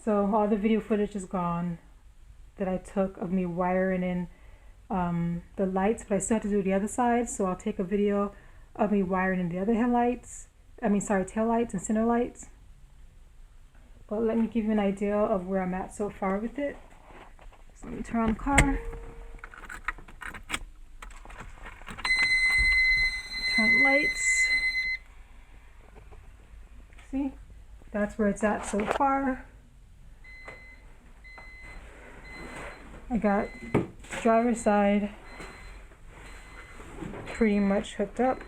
So all the video footage is gone that I took of me wiring in the lights, but I still have to do the other side. So I'll take a video of me wiring in the other headlights. Tail lights and center lights. But let me give you an idea of where I'm at so far with it. So let me turn on the car. Turn on the lights. See? That's where it's at so far. I got driver's side pretty much hooked up.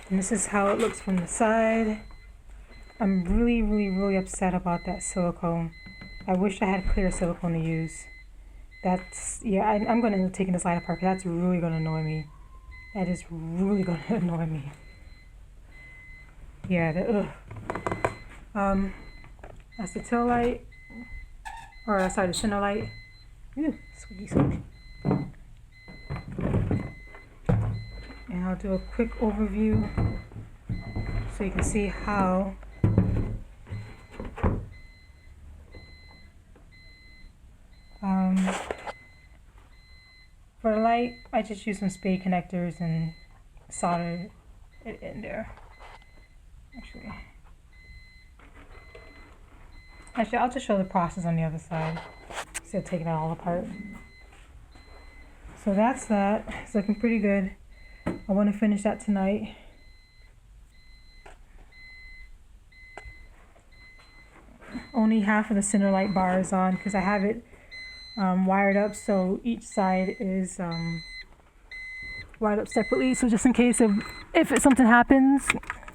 And this is how it looks from the side. I'm really upset about that silicone. I wish I had clear silicone to use. I'm going to end up taking this light apart because that's really going to annoy me. That is really going to annoy me. Yeah, that's the tail light. Or, sorry, the center light. Ew, squeaky. And I'll do a quick overview so you can see how for the light, I just use some spade connectors and solder it in there. Actually, I'll just show the process on the other side instead of taking it all apart. So that's that. It's looking pretty good. I want to finish that tonight. Only half of the center light bar is on because I have it wired up so each side is wired up separately. So just in case if something happens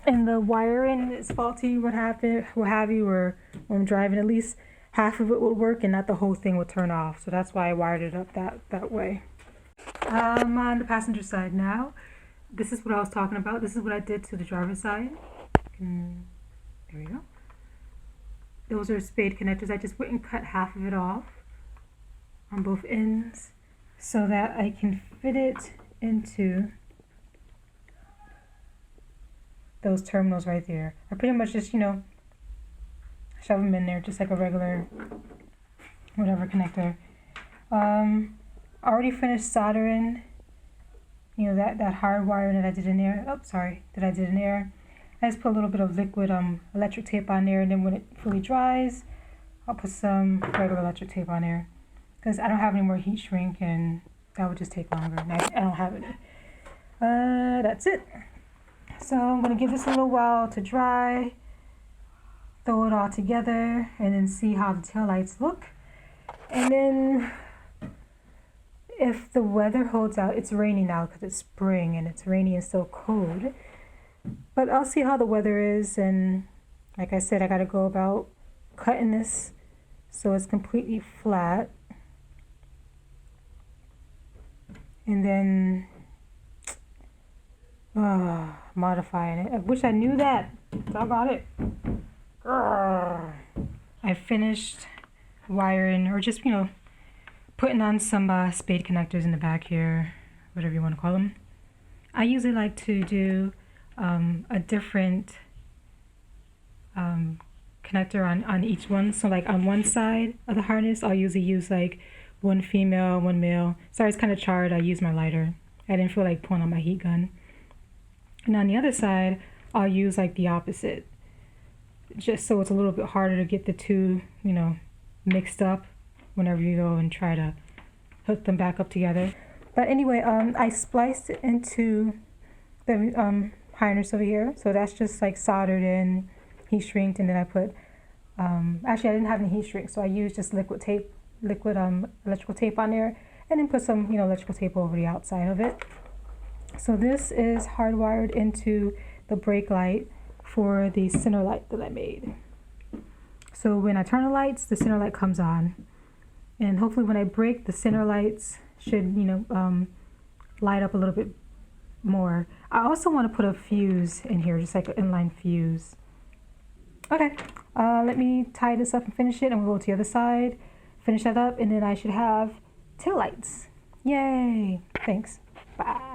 and the wiring is faulty, what have you, or when I'm driving, at least half of it will work and not the whole thing will turn off. So that's why I wired it up that way. I'm on the passenger side now. This is what I was talking about. This is what I did to the driver's side. There we go. Those are spade connectors. I just went and cut half of it off on both ends so that I can fit it into those terminals right there. I pretty much just, shove them in there just like a regular whatever connector. I already finished soldering, that hard wire that I did in there. That I did in there. I just put a little bit of liquid electric tape on there, and then when it fully dries, I'll put some regular electric tape on there because I don't have any more heat shrink, and that would just take longer. And I don't have any. That's it. So I'm gonna give this a little while to dry, throw it all together, and then see how the taillights look. And then if the weather holds out, it's raining now because it's spring and it's rainy and still cold. But I'll see how the weather is, and like I said, I gotta go about cutting this so it's completely flat. And then modifying it. I wish I knew that. Doggone it. I finished wiring, or just, putting on some spade connectors in the back here, whatever you want to call them. I usually like to do a different connector on each one. So like on one side of the harness, I'll usually use like one female, one male. Sorry, it's kind of charred. I used my lighter. I didn't feel like pulling on my heat gun. And on the other side, I'll use like the opposite, just so it's a little bit harder to get the two, mixed up whenever you go and try to hook them back up together. But anyway, I spliced it into the harness over here. So that's just like soldered in, heat shrinked, and then I put, actually I didn't have any heat shrink, so I used just liquid electrical tape on there, and then put some, electrical tape over the outside of it. So this is hardwired into the brake light for the center light that I made. So when I turn the lights, the center light comes on, and hopefully when I brake, the center lights should, light up a little bit more. I also want to put a fuse in here, just like an inline fuse. Okay, let me tie this up and finish it, and we'll go to the other side, finish that up, and then I should have tail lights. Yay! Thanks. Bye.